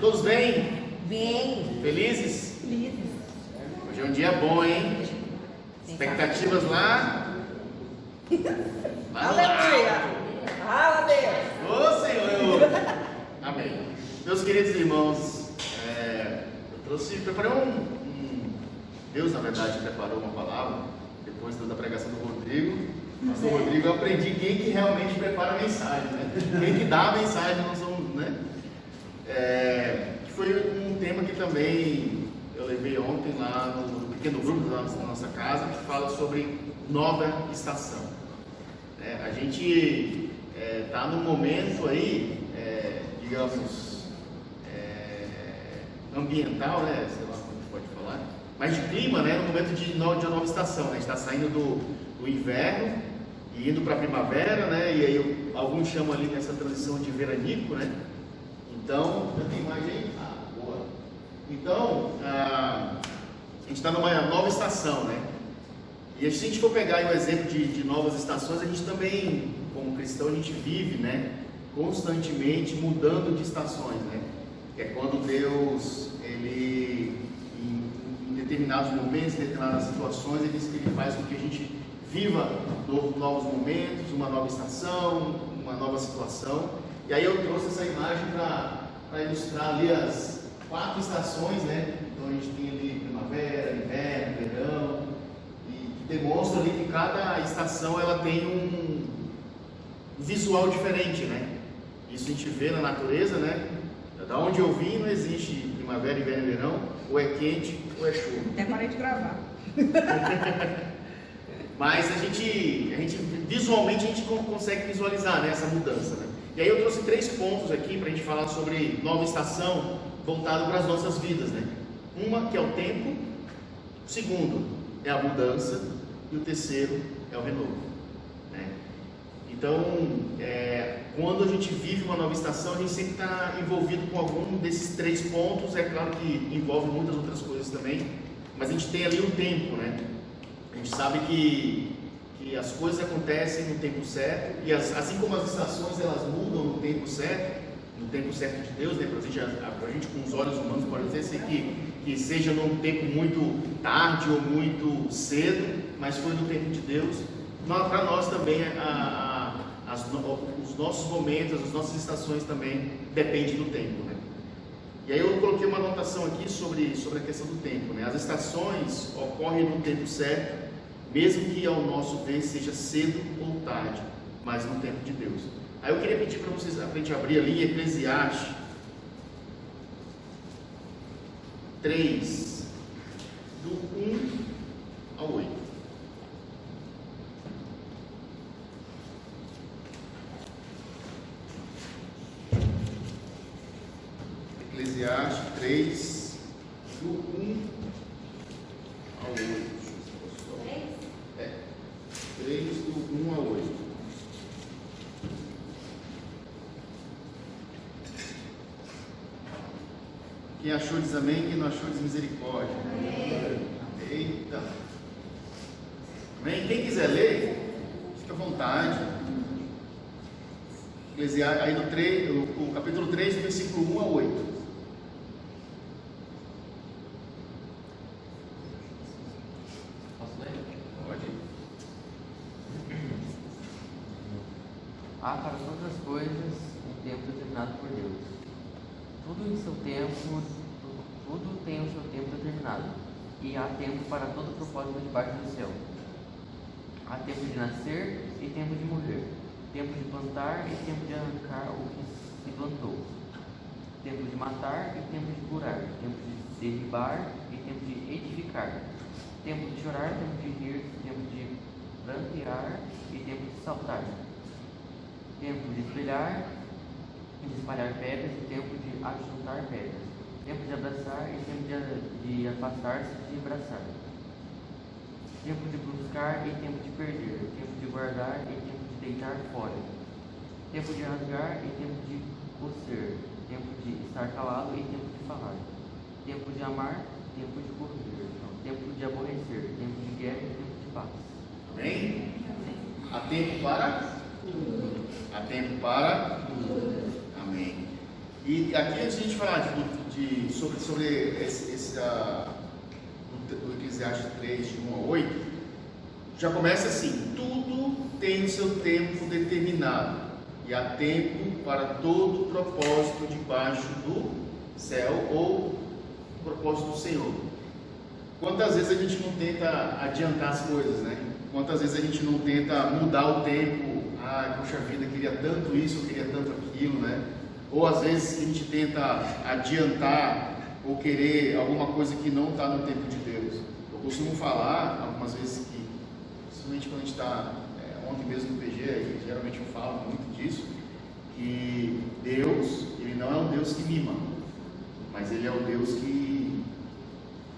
Todos bem? Bem. Felizes? Felizes. Hoje é um dia bom, hein? Expectativas lá? Aleluia! Fala, Deus! Ô Senhor! Amém. Meus queridos irmãos, preparei Deus, na verdade, preparou uma palavra depois da pregação do Rodrigo. Pastor Rodrigo, eu aprendi quem que realmente prepara a mensagem, né? Quem que dá a mensagem, não são, né? Foi um tema que também eu levei ontem lá no pequeno grupo da nossa casa, que fala sobre nova estação. A gente está num momento aí, digamos, ambiental, né? Sei lá como pode falar, mas de clima, né? No momento de nova estação, né? A gente está saindo do inverno e indo para a primavera, né? E aí alguns chamam ali nessa transição de veranico, né? Então, já tem imagem aí? Boa. Então, a gente está numa nova estação, né? E se a gente for pegar aí o exemplo de novas estações, a gente também, como cristão, a gente vive, né? Constantemente mudando de estações, né? Que é quando Deus, Ele, em determinados momentos, em determinadas situações, Ele faz com que a gente viva novos momentos, uma nova estação, uma nova situação. E aí eu trouxe essa imagem para ilustrar ali as 4 estações, né? Então a gente tem ali primavera, inverno, verão, e que demonstra ali que cada estação ela tem um visual diferente, né? Isso a gente vê na natureza, né? Da onde eu vim não existe primavera, inverno e verão, ou é quente ou é chuva. Até parei de gravar. Mas a gente visualmente a gente consegue visualizar, né, essa mudança, né? E aí eu trouxe 3 pontos aqui para a gente falar sobre nova estação voltado para as nossas vidas, né? Uma que é o tempo, o segundo é a mudança e o terceiro é o renovo, né? Então, quando a gente vive uma nova estação, a gente sempre está envolvido com algum desses 3 pontos. É claro que envolve muitas outras coisas também, mas a gente tem ali um tempo, né? A gente sabe que as coisas acontecem no tempo certo, e assim como as estações elas mudam no tempo certo de Deus, né? Para a gente com os olhos humanos pode dizer que seja num tempo muito tarde ou muito cedo, mas foi no tempo de Deus. Para nós também os nossos momentos, as nossas estações também dependem do tempo, né? E aí eu coloquei uma anotação aqui sobre a questão do tempo, né? As estações ocorrem no tempo certo, mesmo que ao nosso ver seja cedo ou tarde, mas no tempo de Deus. Aí eu queria pedir para vocês, a gente abrir ali Eclesiastes 3, do 1 ao 8. Eclesiastes 3, do 1 ao 8. 3 do 1 ao 8. Quem achou diz amém, quem não achou diz misericórdia. Amém. Eita. Amém. Quem quiser ler, fica à vontade. Eclesiastes, aí o capítulo 3, do versículo 1 a 8. Há para todas as coisas um tempo determinado por Deus. Tudo em seu tempo, tudo tem o seu tempo determinado. E há tempo para todo propósito debaixo do céu. Há tempo de nascer e tempo de morrer. Tempo de plantar e tempo de arrancar o que se plantou. Tempo de matar e tempo de curar. Tempo de derribar e tempo de edificar. Tempo de chorar, tempo de rir, tempo de prantear e tempo de saltar. Tempo de espelhar e de espalhar pedras, e tempo de ajuntar pedras. Tempo de abraçar e tempo de afastar-se de abraçar. Tempo de buscar e tempo de perder. Tempo de guardar e tempo de deitar fora. Tempo de rasgar e tempo de coser. Tempo de estar calado e tempo de falar. Tempo de amar, tempo de correr. Tempo de aborrecer, tempo de guerra e tempo de paz. Amém? Há tempo para tudo. Há tempo para tudo. Amém. E aqui, antes de a gente falar sobre do Eclesiastes 3, de 1 a 8, já começa assim: tudo tem o seu tempo determinado, e há tempo para todo propósito debaixo do céu, ou propósito do Senhor. Quantas vezes a gente não tenta adiantar as coisas, né? Quantas vezes a gente não tenta mudar o tempo? Ah, poxa vida, queria tanto isso, eu queria tanto aquilo, né? Ou às vezes a gente tenta adiantar ou querer alguma coisa que não está no tempo de Deus. Eu costumo falar algumas vezes que, principalmente quando a gente está, ontem mesmo no PG, aí, geralmente eu falo muito disso, que Deus, Ele não é um Deus que mima, mas Ele é o Deus que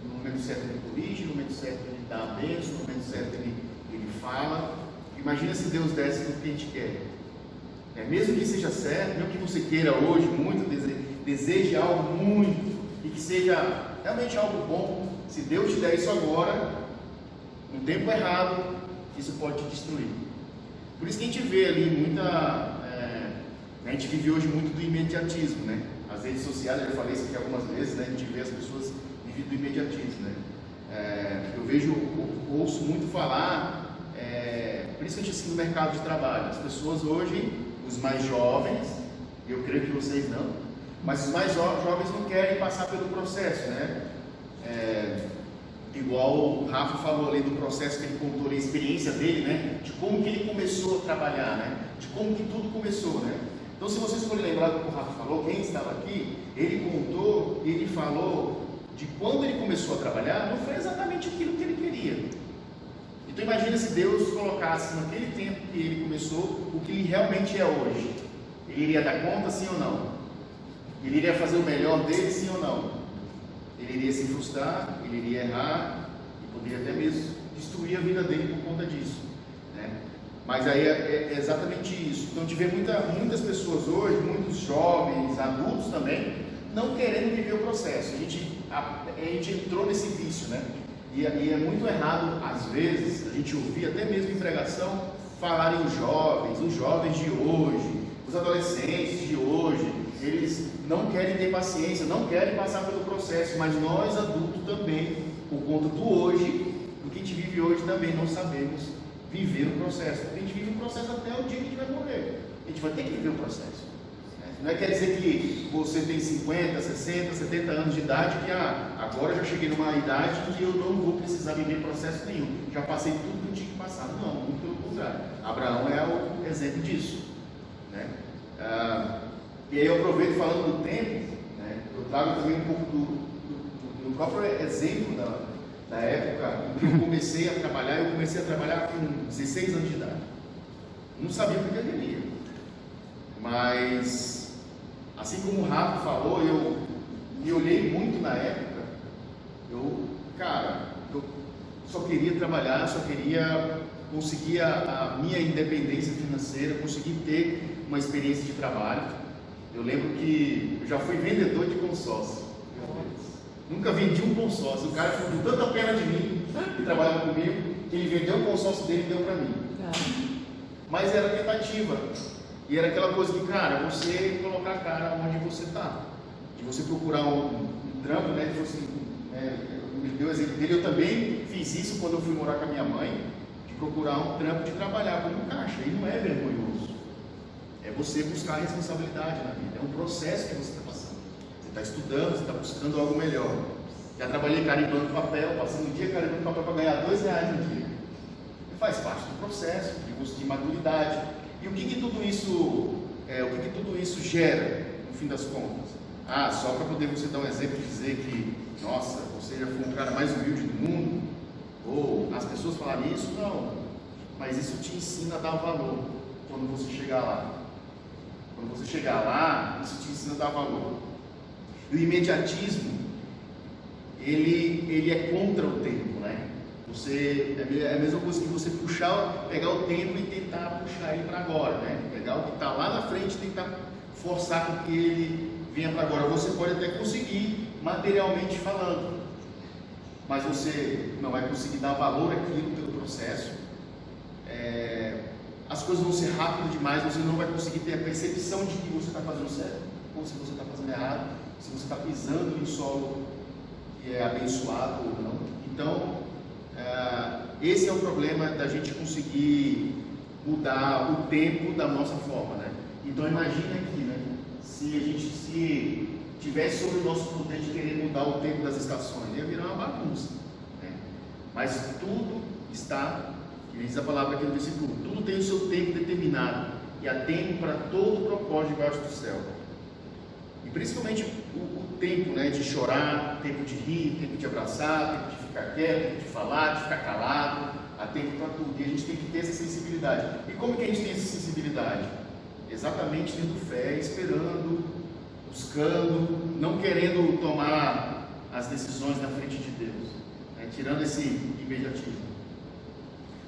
no momento certo Ele corrige, no momento certo Ele dá a bênção, no momento certo Ele fala. Imagina se Deus desse tudo que a gente quer. Mesmo que seja certo, mesmo que você queira hoje muito, deseje algo muito, e que seja realmente algo bom, se Deus te der isso agora, no tempo errado, isso pode te destruir. Por isso que a gente vê ali a gente vive hoje muito do imediatismo, né? As redes sociais, eu já falei isso aqui algumas vezes, né? A gente vê as pessoas vivendo do imediatismo, né? Eu ouço muito falar, principalmente assim no mercado de trabalho, as pessoas hoje, os mais jovens, eu creio que vocês não, mas os mais jovens não querem passar pelo processo, né? Igual o Rafa falou ali do processo que ele contou, a experiência dele, né? De como que ele começou a trabalhar, né? De como que tudo começou, né? Então, se vocês forem lembrar do que o Rafa falou, quem estava aqui, ele contou, ele falou de quando ele começou a trabalhar, não foi exatamente aquilo que ele queria. Então imagina se Deus colocasse naquele tempo que ele começou o que ele realmente é hoje. Ele iria dar conta, sim ou não? Ele iria fazer o melhor dele, sim ou não? Ele iria se frustrar, ele iria errar e poderia até mesmo destruir a vida dele por conta disso, né? Mas aí é exatamente isso. Então a gente vê muitas pessoas hoje, muitos jovens, adultos também, não querendo viver o processo. A gente entrou nesse vício, né? E é muito errado, às vezes, a gente ouvir, até mesmo em pregação, falarem os jovens de hoje, os adolescentes de hoje, eles não querem ter paciência, não querem passar pelo processo, mas nós adultos também, por conta do hoje, do que a gente vive hoje, também não sabemos viver o processo, porque a gente vive o processo até o dia que a gente vai morrer, a gente vai ter que viver o processo. Não quer dizer que você tem 50, 60, 70 anos de idade, que agora já cheguei numa idade que eu não vou precisar viver processo nenhum, já passei tudo que eu tinha que passar. Não, muito pelo contrário. Abraão é o exemplo disso, né? E aí eu aproveito falando do tempo, né? Eu trago também um pouco do próprio exemplo da época em que eu comecei a trabalhar. Eu comecei a trabalhar com 16 anos de idade, não sabia o que eu queria, mas assim como o Rafa falou, eu me olhei muito na época. Eu só queria trabalhar, só queria conseguir a minha independência financeira, conseguir ter uma experiência de trabalho. Eu lembro que eu já fui vendedor de consórcio. Nunca vendi um consórcio. O cara ficou com tanta pena de mim, que trabalhava comigo, que ele vendeu o consórcio dele e deu para mim. Mas era tentativa. E era aquela coisa que, cara, você colocar a cara onde você está, de você procurar um trampo, né? De você, me deu o exemplo dele. Eu também fiz isso quando eu fui morar com a minha mãe, de procurar um trampo, de trabalhar como caixa. E não é vergonhoso, é você buscar a responsabilidade na vida, é um processo que você está passando. Você está estudando, você está buscando algo melhor. Já trabalhei carimbando papel, passando o dia carimbando papel para ganhar R$2 no dia. E faz parte do processo, de maturidade. E o que tudo isso gera, no fim das contas? Só para poder você dar um exemplo e dizer que, nossa, você já foi um cara mais humilde do mundo, ou as pessoas falarem isso, não, mas isso te ensina a dar valor quando você chegar lá. Quando você chegar lá, isso te ensina a dar valor. E o imediatismo, ele é contra o tempo, né? É a mesma coisa que você pegar o tempo e tentar puxar ele para agora, né? Pegar o que está lá na frente e tentar forçar com que ele venha para agora. Você pode até conseguir, materialmente falando, mas você não vai conseguir dar valor àquilo pelo processo. As coisas vão ser rápidas demais, você não vai conseguir ter a percepção de que você está fazendo certo. ou se você está fazendo errado, se você está pisando em solo que é abençoado ou não. Então, esse é o problema da gente conseguir mudar o tempo da nossa forma, né? Então imagina aqui, né? Se a gente tivesse sobre o nosso poder de querer mudar o tempo das estações, ia virar uma bagunça, né? Mas tudo está, que diz a palavra aqui no versículo, tudo tem o seu tempo determinado, e há tempo para todo o propósito debaixo do céu. E principalmente o tempo, né, de chorar, tempo de rir, tempo de abraçar, tempo de ficar quieto, tempo de falar, de ficar calado, há tempo para tudo. E a gente tem que ter essa sensibilidade. E como que a gente tem essa sensibilidade? Exatamente tendo fé, esperando, buscando, não querendo tomar as decisões na frente de Deus, né, tirando esse imediatismo.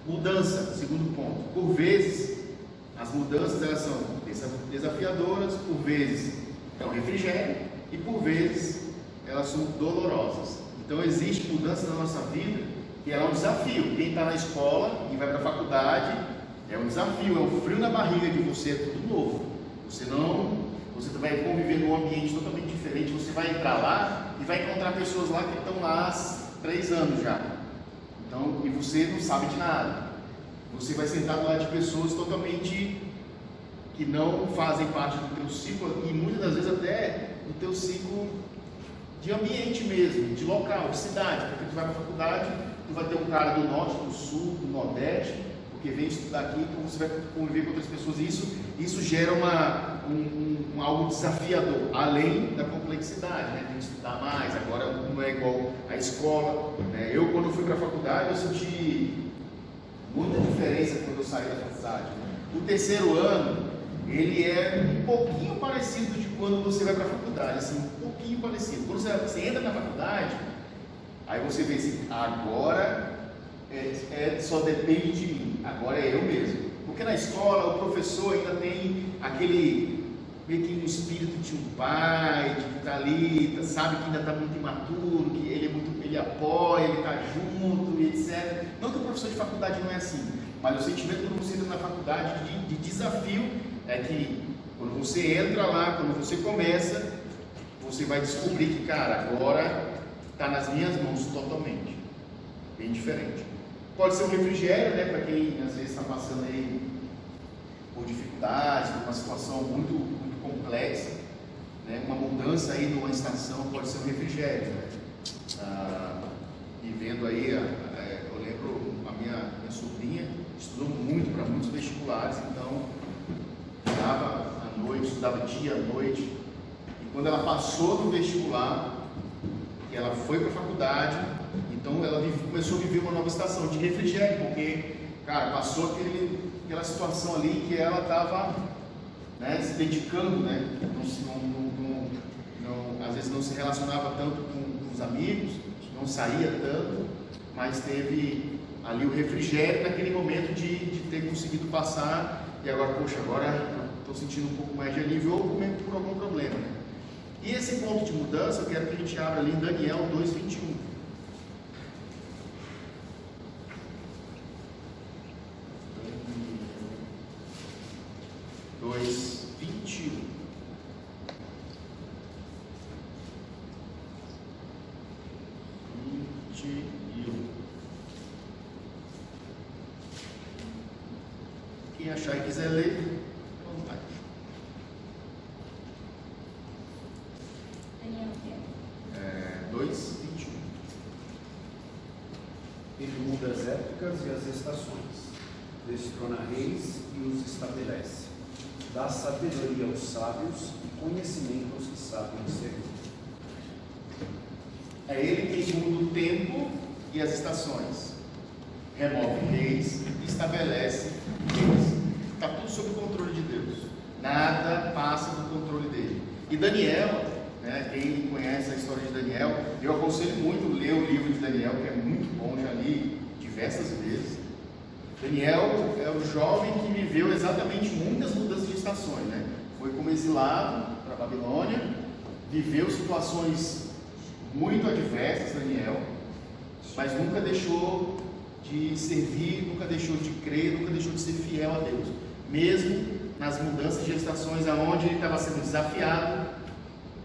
Mudança, segundo ponto. Por vezes, as mudanças elas são desafiadoras, por vezes é um refrigério e por vezes elas são dolorosas. Então existe mudança na nossa vida e ela é um desafio. Quem está na escola e vai para a faculdade é um desafio, é um frio na barriga de você, é tudo novo. Você vai conviver num ambiente totalmente diferente. Você vai entrar lá e vai encontrar pessoas lá que estão lá há 3 anos já. Então, e você não sabe de nada. Você vai sentar do lado de pessoas totalmente que não fazem parte do teu ciclo e muitas das vezes até do teu ciclo de ambiente mesmo, de local, de cidade. Porque tu vai para a faculdade, tu vai ter um cara do norte, do sul, do nordeste, porque vem estudar aqui, então você vai conviver com outras pessoas e isso gera algo desafiador, além da complexidade, né? Tem que estudar mais, agora não é igual à escola, né? Eu quando fui para a faculdade eu senti muita diferença quando eu saí da faculdade, né? O terceiro ano ele é um pouquinho parecido de quando você vai para a faculdade, assim, um pouquinho parecido. Quando você entra na faculdade, aí você vê assim, agora só depende de mim, agora é eu mesmo. Porque na escola o professor ainda tem aquele meio que um espírito de um pai, de que está ali, sabe que ainda está muito imaturo, que ele apoia, ele está junto, etc. Não que o professor de faculdade não é assim, mas o sentimento quando você entra na faculdade de desafio é que quando você entra lá, quando você começa, você vai descobrir que, cara, agora está nas minhas mãos totalmente, bem diferente. Pode ser um refrigério, né, para quem às vezes está passando aí por dificuldades, por uma situação muito, muito complexa, né, uma mudança aí numa estação pode ser um refrigério, né? E vendo aí, eu lembro a minha sobrinha estudou muito para muitos vestibulares, então estudava à noite, estudava dia à noite, e quando ela passou no vestibular, que ela foi para a faculdade, então ela começou a viver uma nova estação de refrigério, porque, cara, passou aquela situação ali que ela estava, né, se dedicando, né, às vezes não se relacionava tanto com os amigos, não saía tanto, mas teve ali o refrigério naquele momento de ter conseguido passar, e agora, poxa, agora estou sentindo um pouco mais de alívio ou por algum problema, né? E esse ponto de mudança eu quero que a gente abra ali em Daniel 2:21. Quem achar e quiser ler, vamos lá. Daniel, 2:21. Ele muda as épocas e as estações, destrona reis e os estabelece, dá sabedoria aos sábios e conhecimento aos que sabem servir. É ele quem muda o tempo e as estações, remove reis e estabelece reis. Está tudo sob o controle de Deus, nada passa do controle dele. E Daniel, né, quem conhece a história de Daniel, eu aconselho muito ler o livro de Daniel, que é muito bom, já li diversas vezes. Daniel é o jovem que viveu exatamente muitas mudanças de estações, né? Foi como exilado para a Babilônia, viveu situações muito adversas, Daniel, mas nunca deixou de servir, nunca deixou de crer, nunca deixou de ser fiel a Deus, mesmo nas mudanças de estações aonde ele estava sendo desafiado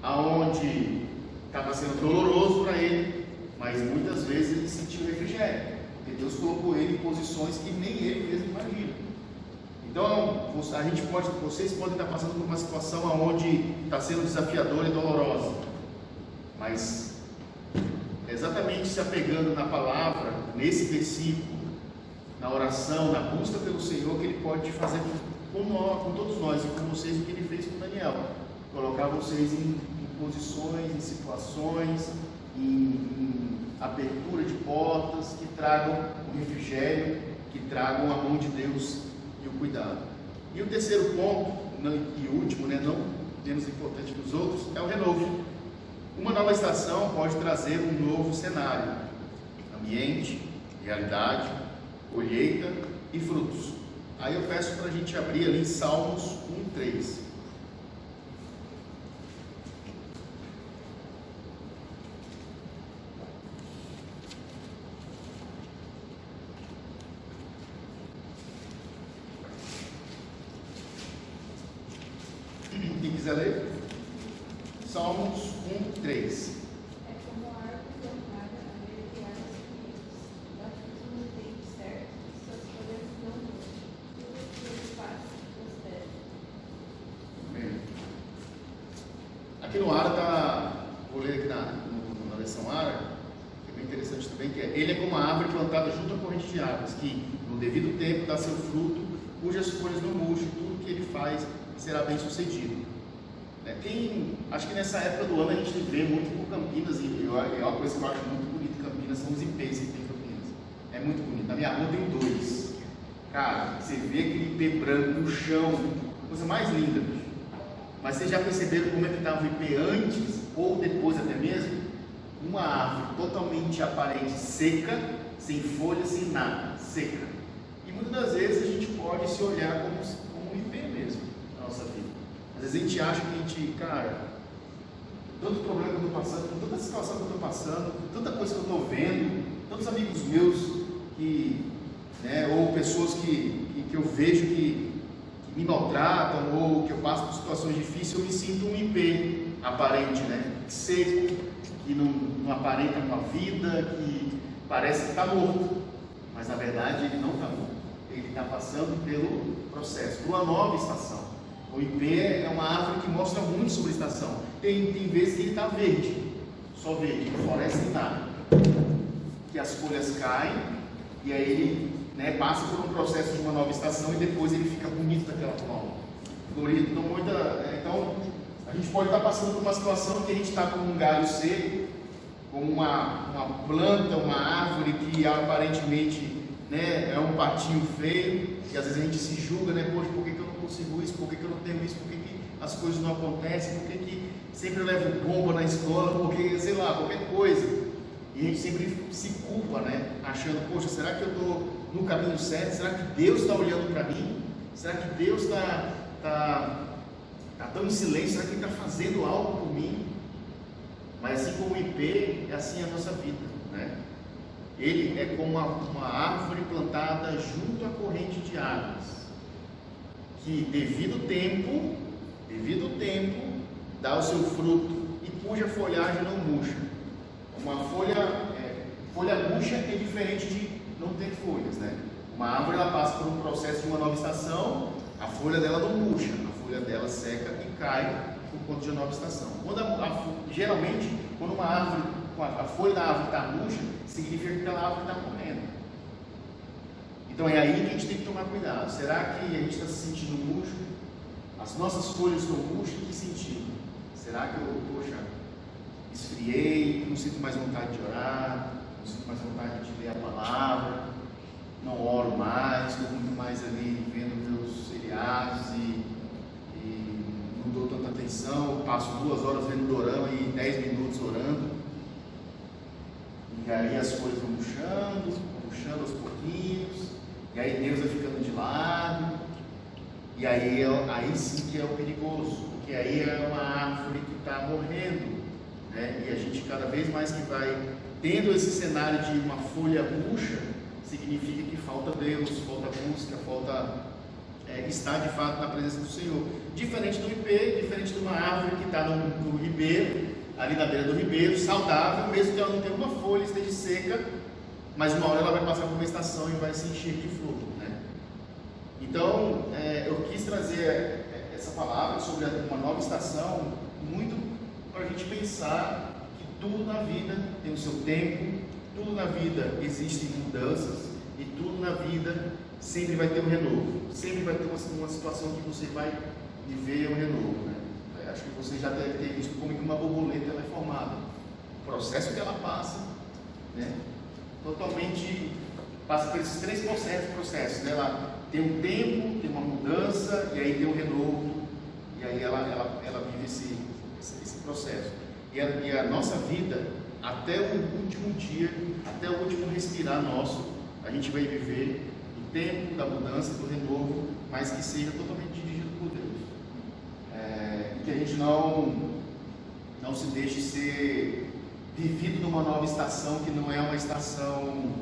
aonde estava sendo doloroso para ele, mas muitas vezes ele sentiu refrigério, porque Deus colocou ele em posições que nem ele mesmo imagina. Então, vocês podem estar passando por uma situação onde está sendo desafiadora e dolorosa, mas exatamente se apegando na palavra, nesse versículo, na oração, na busca pelo Senhor, que Ele pode fazer com todos nós e com vocês o que Ele fez com Daniel, colocar vocês em posições, em situações, em abertura de portas que tragam o refrigério, que tragam a mão de Deus e o cuidado. E o terceiro ponto, e último, não menos importante que os outros, é o renovo. Uma nova estação pode trazer um novo cenário, ambiente, realidade, colheita e frutos. Aí eu peço para a gente abrir ali Salmos 1:3. Quem quiser ler? Salmos 1:3. É como a árvore plantada a verdear os caminhos, dá fruto no tempo certo, suas folhas não murcham, tudo que ele faz prospera. Amém. Aqui no Ara vou ler aqui na versão Ara, que é bem interessante também, que é: ele é como a árvore plantada junto à corrente de águas, que no devido tempo dá seu fruto, cujas folhas não murcham, tudo que ele faz será bem sucedido. Acho que nessa época do ano a gente vê muito por Campinas, e é uma coisa que eu acho muito bonita em Campinas, são os ipês que tem em Campinas. É muito bonito. Na minha rua tem 2. Cara, você vê aquele ipê branco no chão, coisa mais linda. Mas vocês já perceberam como é que estava o ipê antes, ou depois até mesmo? Uma árvore totalmente aparente seca, sem folha, sem nada, seca. E muitas das vezes a gente pode se olhar como um ipê mesmo na nossa vida. Às vezes a gente acha que a gente, tanto problema que eu estou passando, tanta situação que eu estou passando, tanta coisa que eu estou vendo, tantos amigos meus ou pessoas que eu vejo que me maltratam, ou que eu passo por situações difíceis, eu me sinto um ipê aparente, seco, que não aparenta uma vida, que parece que está morto, mas na verdade ele não está morto, ele está passando pelo processo, por uma nova estação. O ipê é uma árvore que mostra muito sobre a estação. Tem vezes que ele está verde, só verde, não floresce em nada. Que as folhas caem e aí ele passa por um processo de uma nova estação e depois ele fica bonito daquela forma, florido. Então a gente pode estar passando por uma situação que a gente está com um galho seco, com uma planta, uma árvore que aparentemente é um patinho feio, e às vezes a gente se julga, poxa, por que eu não consigo isso, por que eu não tenho isso, por que as coisas não acontecem, por que sempre eu levo bomba na escola, porque, sei lá, qualquer coisa. E a gente sempre se culpa, achando, poxa, será que eu estou no caminho certo? Será que Deus está olhando para mim? Será que Deus está tão em silêncio? Será que Ele está fazendo algo por mim? Mas assim como o ipê, é assim a nossa vida, Ele é como uma árvore plantada junto à corrente de águas, que devido tempo dá o seu fruto e cuja folhagem não murcha. Uma folha murcha é diferente de não ter folhas, Uma árvore ela passa por um processo de uma nova estação, a folha dela não murcha, a folha dela seca e cai por conta de uma nova estação. Geralmente, quando uma árvore, a folha da árvore está murcha, significa que aquela árvore está morrendo. Então é aí que a gente tem que tomar cuidado. Será que a gente está se sentindo murcho? As nossas folhas estão murchas? Em que sentido? Será que eu, esfriei, não sinto mais vontade de orar, não sinto mais vontade de ler a palavra, não oro mais, estou muito mais ali vendo meus seriados e não dou tanta atenção, passo 2 horas vendo dorama e 10 minutos orando. E aí as folhas vão murchando aos pouquinhos, e aí Deus vai ficando de lado, e aí sim que é o perigoso, porque aí é uma árvore que está morrendo, e a gente cada vez mais que vai tendo esse cenário de uma folha murcha, significa que falta Deus, falta música, falta estar de fato na presença do Senhor. Diferente do IP, diferente de uma árvore que está no ribeiro, ali na beira do ribeiro, saudável, mesmo que ela não tenha uma folha, esteja seca, mas uma hora ela vai passar por uma estação e vai se encher de flor, né? Então, eu quis trazer essa palavra sobre uma nova estação, muito para a gente pensar que tudo na vida tem o seu tempo, tudo na vida existem mudanças e tudo na vida sempre vai ter um renovo, sempre vai ter uma situação que você vai viver um renovo, né? Acho que você já deve ter visto como que uma borboleta ela é formada, o processo que ela passa, né? Totalmente passa por esses 3 processos, né? Ela tem um tempo, tem uma mudança e aí tem um renovo e aí ela vive esse processo. E a nossa vida, até o último dia, até o último respirar nosso, a gente vai viver o tempo da mudança, do renovo, mas que seja totalmente dirigido por Deus. Que a gente não se deixe ser vivido numa nova estação que não é uma estação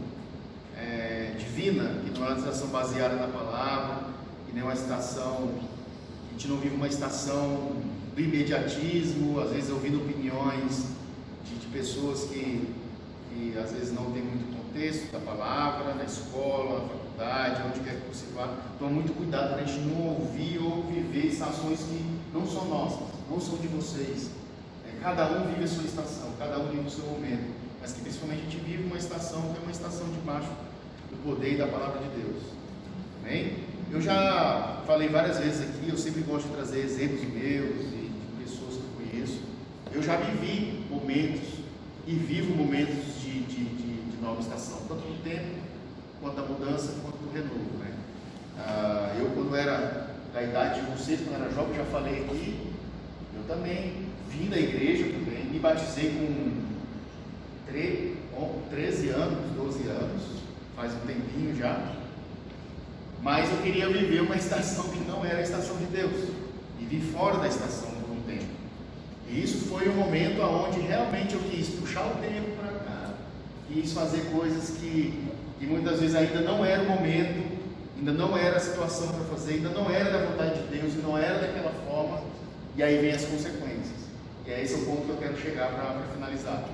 divina, que não é uma estação baseada na palavra, que não é uma estação, a gente não vive uma estação do imediatismo, às vezes ouvindo opiniões de pessoas que às vezes não tem muito contexto da palavra, na escola, na faculdade, onde quer que você vá. Toma muito cuidado para a gente não ouvir ou viver estações que não são nossas, não são de vocês. Cada um vive a sua estação, cada um vive o seu momento, mas que principalmente a gente vive uma estação que é uma estação debaixo do poder e da palavra de Deus. Amém? Eu já falei várias vezes aqui, eu sempre gosto de trazer exemplos meus e de pessoas que eu conheço. Eu já vivi momentos e vivo momentos de nova estação, tanto do tempo, quanto da mudança, quanto do renovo, né? Eu, quando era da idade de vocês, quando era jovem, já falei aqui, eu também vim da igreja também, me batizei com 13 anos, 12 anos, faz um tempinho já, mas eu queria viver uma estação que não era a estação de Deus, e vi fora da estação por um tempo, e isso foi um momento onde realmente eu quis puxar o tempo para cá, quis fazer coisas que muitas vezes ainda não era o momento, ainda não era a situação para fazer, ainda não era da vontade de Deus, e não era daquela forma, e aí vem as consequências. E esse é o ponto que eu quero chegar para finalizar.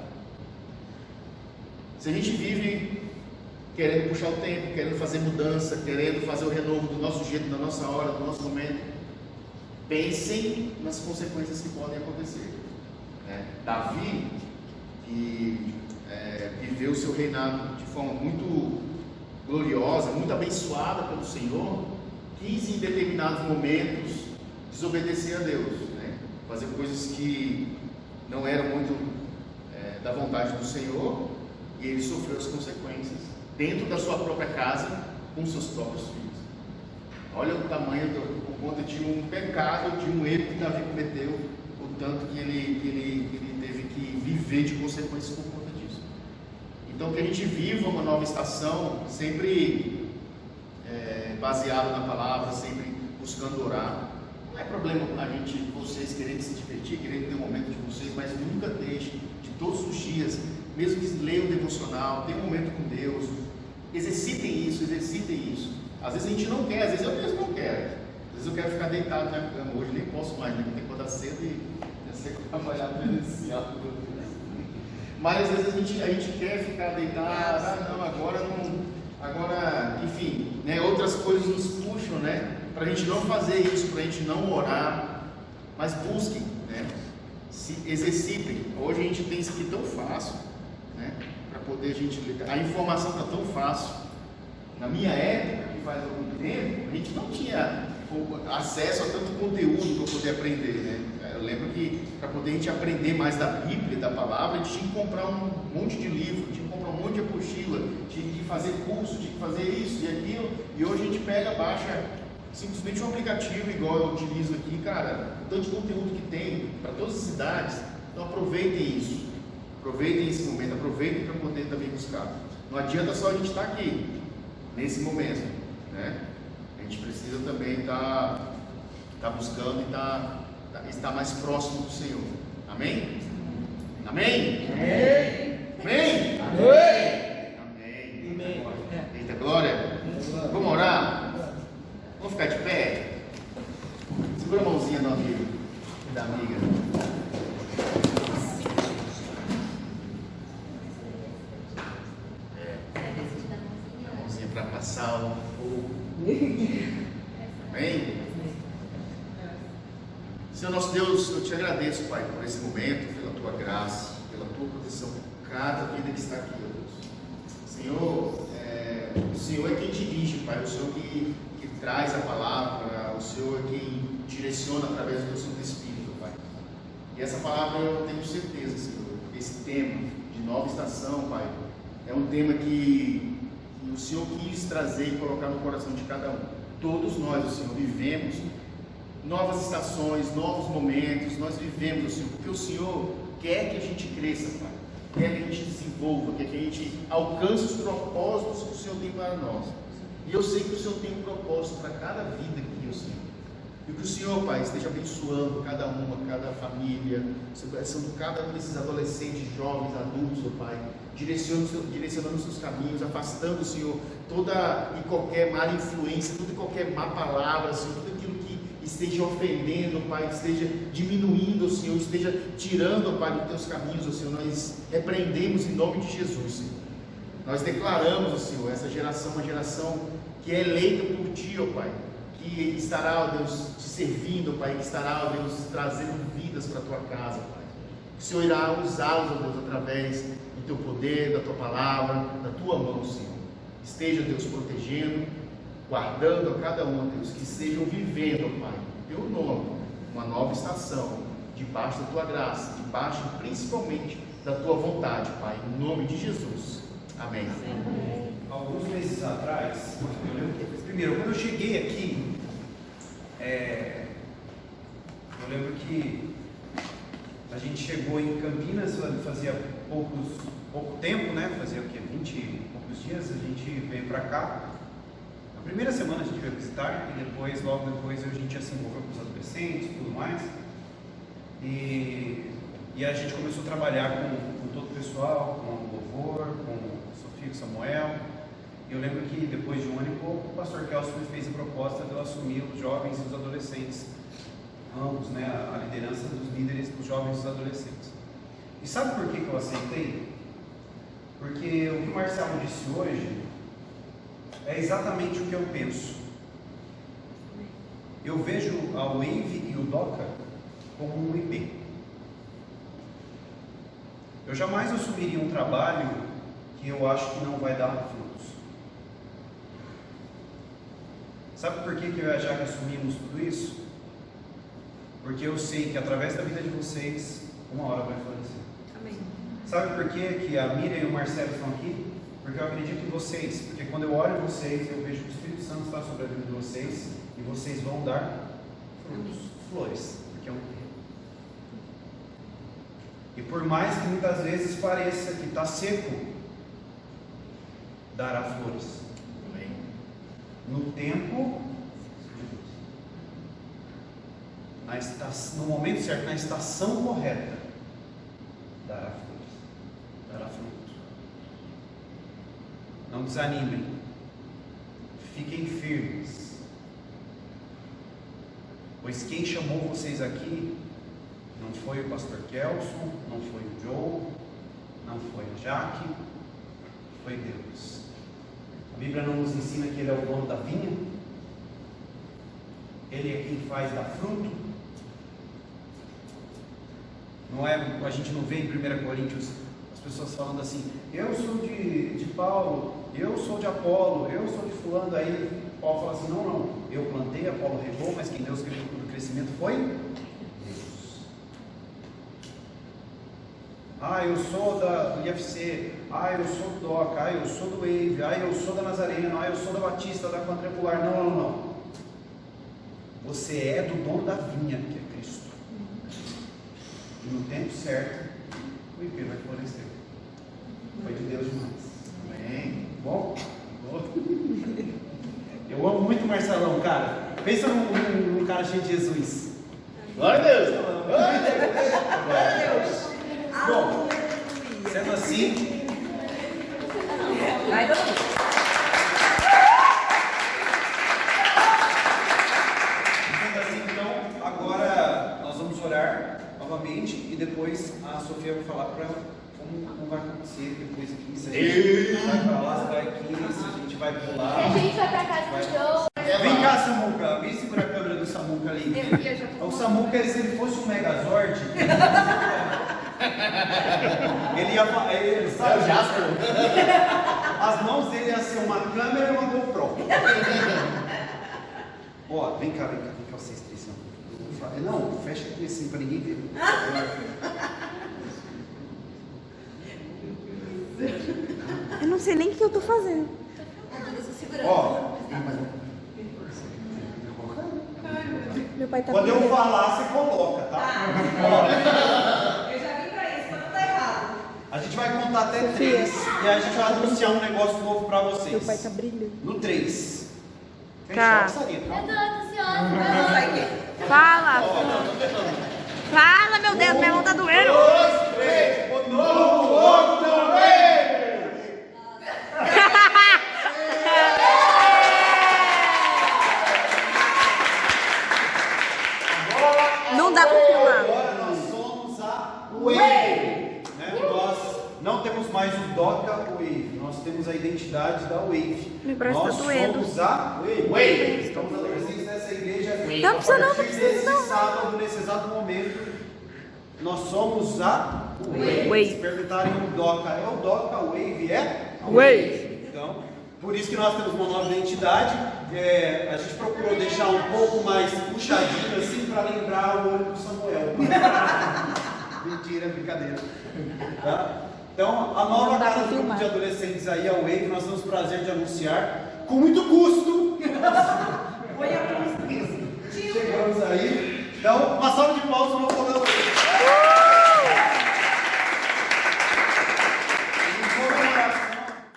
Se a gente vive querendo puxar o tempo, querendo fazer mudança, querendo fazer o renovo do nosso jeito, da nossa hora, do nosso momento, pensem nas consequências que podem acontecer. Davi, que viveu o seu reinado de forma muito gloriosa, muito abençoada pelo Senhor, quis em determinados momentos desobedecer a Deus, fazer coisas que não eram muito da vontade do Senhor, e ele sofreu as consequências dentro da sua própria casa, com seus próprios filhos. Olha o tamanho por conta de um pecado, de um erro que Davi cometeu, o tanto que ele teve que viver de consequências por conta disso. Então, que a gente viva uma nova estação, sempre baseado na palavra, sempre buscando orar. Não é problema vocês quererem se divertir, quererem ter um momento de vocês, mas nunca deixe de todos os dias, mesmo que leiam o devocional, tenham um momento com Deus, exercitem isso. Às vezes a gente não quer, às vezes eu mesmo não quero. Às vezes eu quero ficar deitado na cama, hoje nem posso mais, né? Porque tem que acordar cedo e trabalhar presencial. Mas às vezes a gente quer ficar deitado, agora, enfim, outras coisas nos puxam, para a gente não fazer isso, para a gente não orar, mas busquem, se exercitem. Hoje a gente tem isso aqui tão fácil, para poder a informação está tão fácil. Na minha época, que faz algum tempo, a gente não tinha acesso a tanto conteúdo para poder aprender, Eu lembro que para poder a gente aprender mais da Bíblia, da palavra, a gente tinha que comprar um monte de livro, tinha que comprar um monte de apostila, tinha que fazer curso, tinha que fazer isso e aquilo, e hoje a gente baixa simplesmente um aplicativo igual eu utilizo aqui, cara, o tanto de conteúdo que tem para todas as idades. Então aproveitem isso, aproveitem esse momento, aproveitem para poder também buscar. Não adianta só a gente estar aqui nesse momento, a gente precisa também estar buscando e estar mais próximo do Senhor. Amém? Amém? Amém? Amém? Eita glória! Vamos orar? Vamos ficar de pé? momento, pela tua graça, pela tua proteção, por cada vida que está aqui, ó Deus. Senhor, o Senhor é quem dirige, Pai, o Senhor que traz a palavra, o Senhor é quem direciona através do teu Santo Espírito, Pai. E essa palavra eu tenho certeza, Senhor, esse tema de nova estação, Pai, é um tema que o Senhor quis trazer e colocar no coração de cada um. Todos nós, o Senhor, vivemos novas estações, novos momentos, nós vivemos, o Senhor, porque o Senhor quer que a gente cresça, Pai, quer que a gente desenvolva, quer que a gente alcance os propósitos que o Senhor tem para nós. E eu sei que o Senhor tem um propósito para cada vida aqui, o Senhor. E que o Senhor, Pai, esteja abençoando cada uma, cada família, abençoando cada um desses adolescentes, jovens, adultos, ó Pai, direcionando os seus caminhos, afastando, Senhor, toda e qualquer má influência, toda e qualquer má palavra, Senhor, tudo aquilo que esteja ofendendo, Pai, esteja diminuindo, Senhor, esteja tirando, Pai, dos teus caminhos, Senhor, nós repreendemos em nome de Jesus, Senhor. Nós declaramos, Senhor, essa geração, uma geração que é eleita por Ti, ó Pai, que estará, ó Deus, te servindo, Pai, que estará, ó Deus, trazendo vidas para a Tua casa, Pai. Que o Senhor irá usá-los, ó Deus, através do Teu poder, da Tua palavra, da Tua mão, Senhor. Esteja, Deus, protegendo, guardando a cada um, ó Deus, que estejam vivendo, ó Pai, em Teu nome, uma nova estação, debaixo da Tua graça, debaixo principalmente da Tua vontade, Pai, em nome de Jesus. Amém. Alguns meses atrás, eu lembro que, primeiro, quando eu cheguei aqui, eu lembro que a gente chegou em Campinas, fazia pouco tempo, né? Fazia o quê? 20 e poucos dias, a gente veio para cá. Na primeira semana a gente veio visitar e depois, logo depois, a gente já se envolveu com os adolescentes e tudo mais. E a gente começou a trabalhar com todo o pessoal, com o louvor, com Sofia e Samuel. Eu lembro que depois de um ano e pouco, o pastor Kelso me fez a proposta de eu assumir os jovens e os adolescentes, ambos, né, a liderança dos líderes dos jovens e dos adolescentes. E sabe por que eu aceitei? Porque o que o Marcelo disse hoje é exatamente o que eu penso. Eu vejo a Wave e o DOCA como um IP. Eu jamais assumiria um trabalho que eu acho que não vai dar frutos. Sabe por que eu e a Jaque assumimos tudo isso? Porque eu sei que através da vida de vocês, uma hora vai florescer. Amém. Sabe por que a Miriam e o Marcelo estão aqui? Porque eu acredito em vocês. Porque quando eu olho vocês, eu vejo que o Espírito Santo está sobre a vida de vocês e vocês vão dar frutos, flores. Porque é um terreno. E por mais que muitas vezes pareça que está seco, dará flores. Amém. No tempo de Deus. No momento certo, na estação correta, dará flores, dará fruto. Não desanimem, fiquem firmes, pois quem chamou vocês aqui não foi o pastor Kelson, não foi o Joe, não foi a Jaque, foi Deus. A Bíblia não nos ensina que Ele é o dono da vinha? Ele é quem faz dar fruto? Não é, a gente não vê em 1 Coríntios as pessoas falando assim: eu sou de Paulo, eu sou de Apolo, eu sou de fulano. Aí Paulo fala assim: não, eu plantei, Apolo regou, mas quem Deus criou do crescimento foi Deus. Eu sou do IFC, eu sou do DOCA, eu sou do Wave, eu sou da Nazareno, eu sou da Batista, da Quadrangular. Não. Você é do dono da vinha, que é Cristo. E no tempo certo, o IP vai florescer. Foi de Deus demais. Amém. Bom? Eu amo muito o Marcelão, cara. Pensa num cara cheio de Jesus. Glória a Deus! Glória a Deus! Bom, sendo assim, Vai, todo mundo. então, agora nós vamos orar novamente e depois a Sofia vai falar para ela como vai acontecer depois aqui. Se a gente vai para lá, se vai aqui, se a gente vai pular. A gente vai pra casa do Joe. Vem cá, Samuca, vem segurar a câmera do Samuca ali. O Samuca, se ele fosse um Megazord, Ele É sabe, o Jasper. as mãos dele iam ser uma câmera e uma GoPro. Ó, vem cá vocês três. Não, fecha aqui assim pra ninguém ver. Eu não sei nem o que eu tô fazendo. Ó, Meu pai tá quando eu com medo. falar, você coloca, tá? Eu já vim pra isso, mas não tá errado. A gente vai contar até Sofia. 3 e a gente vai anunciar um negócio novo pra vocês. Meu pai tá brilhando. No 3. Tá. Eu tô ansiosa. Fala! Fala, meu Deus, minha mão tá doendo. 2, 3, o novo logo também! Não dá pra filmar. Agora nós somos a Wave. Né? Nós não temos mais o Doca Wave, nós temos a identidade da Wave. Meu braço nós tá doendo. somos a Wave. Wave. Estamos presentes nessa igreja. Não precisa não, A partir não precisa desse não. sábado, nesse exato momento, nós somos a Wave. Wave. Se perguntarem o Doca, é o Doca, a Wave é a Wave. Então, por isso que nós temos uma nova identidade. A gente procurou deixar um pouco mais puxadinho assim para lembrar o olho do Samuel. Mentira, brincadeira. Tá? Então, a nova Não dá casa pra do grupo filmar. de adolescentes aí, a Wave, nós temos o prazer de anunciar, com muito custo. Chegamos aí. Então,